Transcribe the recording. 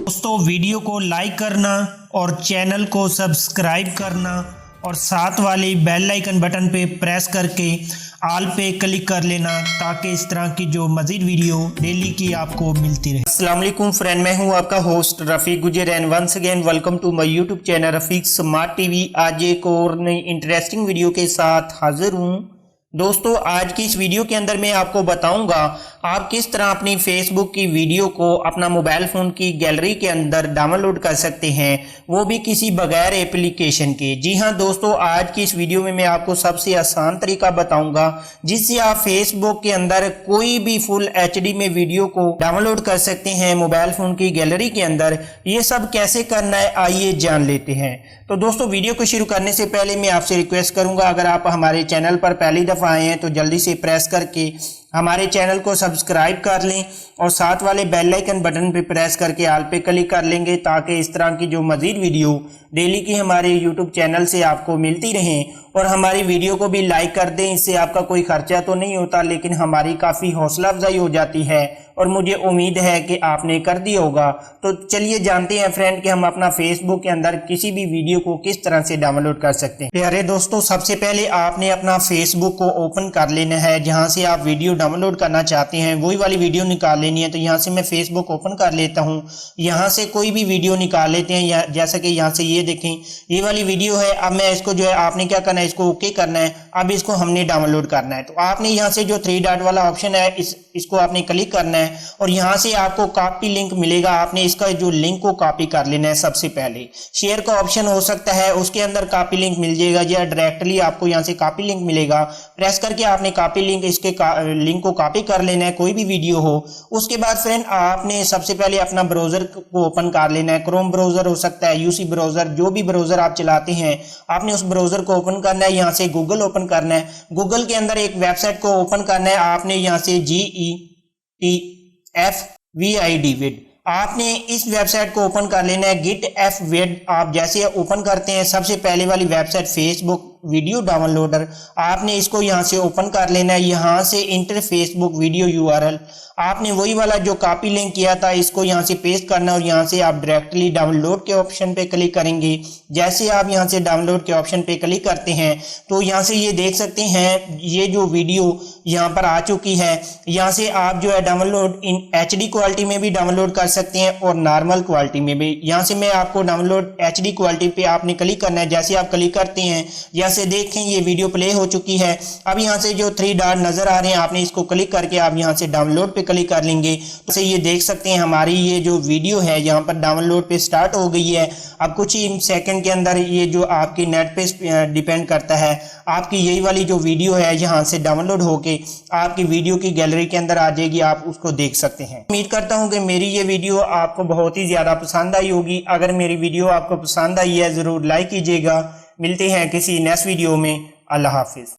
दोस्तों वीडियो को लाइक करना और चैनल को सब्सक्राइब करना और साथ वाली बेल आइकन बटन पे प्रेस करके ऑल पे क्लिक कर लेना ताकि इस तरह की जो मज़ीद वीडियो डेली की आपको मिलती रहे। अस्सलाम वालेकुम फ्रेंड, मैं हूं आपका host Rafiq Gujar and once again welcome to my YouTube channel Rafiq smart TV. आज एक और नई इंटरेस्टिंग वीडियो के साथ हाजिर हूं। दोस्तों आज की इस वीडियो के अंदर मैं आपको बताऊंगा आप किस तरह अपनी फेसबुक की वीडियो को अपना मोबाइल फ़ोन की गैलरी के अंदर डाउनलोड कर सकते हैं, वो भी किसी बगैर एप्लीकेशन के। जी हां दोस्तों, आज की इस वीडियो में मैं आपको सबसे आसान तरीका बताऊंगा जिससे आप फेसबुक के अंदर कोई भी फुल एचडी में वीडियो को डाउनलोड कर सकते हैं मोबाइल फ़ोन की गैलरी के अंदर। ये सब कैसे करना है आइए जान लेते हैं। तो दोस्तों वीडियो को शुरू करने से पहले मैं आपसे रिक्वेस्ट करूंगा, अगर आप हमारे चैनल पर पहली दफ़ा आए हैं तो जल्दी से प्रेस करके हमारे चैनल को सब्सक्राइब कर लें और साथ वाले बेल आइकन बटन पे प्रेस करके ऑल पे क्लिक कर लेंगे ताकि इस तरह की जो मज़ीद वीडियो डेली की हमारे यूट्यूब चैनल से आपको मिलती रहें। और हमारी वीडियो को भी लाइक कर दें, इससे आपका कोई खर्चा तो नहीं होता लेकिन हमारी काफ़ी हौसला अफजाई हो जाती है और मुझे उम्मीद है कि आपने कर दिया होगा। तो चलिए जानते हैं फ्रेंड कि हम अपना फेसबुक के अंदर किसी भी वीडियो को किस तरह से डाउनलोड कर सकते हैं। प्यारे दोस्तों, सबसे पहले आपने अपना फेसबुक को ओपन कर लेना है। जहां से आप वीडियो डाउनलोड करना चाहते हैं वही वाली वीडियो निकाल लेनी है। तो यहाँ से मैं फेसबुक ओपन कर लेता हूँ। यहाँ से कोई भी वीडियो निकाल लेते हैं, जैसा कि यहाँ से ये देखें ये वाली वीडियो है। अब मैं इसको जो है आपने क्या करना है, इसको ओके करना है। अब इसको हमने डाउनलोड करना है। तो आपने यहाँ से जो 3 डॉट वाला ऑप्शन है इसको आपने क्लिक करना है और यहाँ से आपको कॉपी लिंक मिलेगा। आपने इसका जो लिंक को कॉपी कर लेना है। सबसे पहले शेयर का ऑप्शन हो सकता है, उसके अंदर कॉपी लिंक मिल जाएगा या डायरेक्टली आपको यहाँ से कॉपी लिंक मिलेगा। प्रेस करके आपने कॉपी लिंक इसके लिंक को कॉपी कर लेना है, कोई भी वीडियो हो। उसके बाद फ्रेंड आपने सबसे पहले अपना ब्राउजर को ओपन कर लेना है। क्रोम ब्राउजर हो सकता है, यूसी ब्राउजर, जो भी ब्राउजर आप चलाते हैं आपने उस ब्राउजर को ओपन करना है। यहाँ से गूगल ओपन करना है। गूगल के अंदर एक वेबसाइट को ओपन करना है। आपने यहाँ से GETFVID आपने इस वेबसाइट को ओपन कर लेना है। GetFVID आप जैसे ओपन करते हैं सबसे पहले वाली वेबसाइट फेसबुक वीडियो डाउनलोडर, आपने इसको यहाँ से ओपन कर लेना है। यहाँ से इंटर फेसबुक वीडियो URL आपने वही वाला जो कॉपी लिंक किया था इसको यहाँ से पेस्ट करना है और यहाँ से आप डायरेक्टली डाउनलोड के ऑप्शन पे क्लिक करेंगे। जैसे आप यहाँ से डाउनलोड के ऑप्शन पे क्लिक करते हैं तो यहाँ से ये देख सकते हैं ये जो वीडियो यहाँ पर आ चुकी है। यहाँ से आप जो है डाउनलोड इन HD क्वालिटी में भी डाउनलोड कर सकते हैं और नॉर्मल क्वालिटी में भी। यहाँ से मैं आपको डाउनलोड HD क्वालिटी पे आपने क्लिक करना है। जैसे आप क्लिक करते हैं जैसे देखें ये वीडियो प्ले हो चुकी है। अब यहाँ से जो 3 डॉट नजर आ रहे हैं आपने इसको क्लिक करके आप यहाँ से डाउनलोड पे क्लिक कर लेंगे। तो ये देख सकते हैं हमारी ये जो वीडियो है यहाँ पर डाउनलोड पे स्टार्ट हो गई है। अब कुछ ही सेकंड के अंदर ये जो आपकी नेट पे डिपेंड करता है, आपकी यही वाली जो वीडियो है यहाँ से डाउनलोड होके आपकी वीडियो की गैलरी के अंदर आ जाएगी, आप उसको देख सकते हैं। उम्मीद करता हूँ कि मेरी ये वीडियो आपको बहुत ही ज्यादा पसंद आई होगी। अगर मेरी वीडियो आपको पसंद आई है जरूर लाइक कीजिएगा। मिलते हैं किसी नेक्स्ट वीडियो में। अल्लाह हाफिज।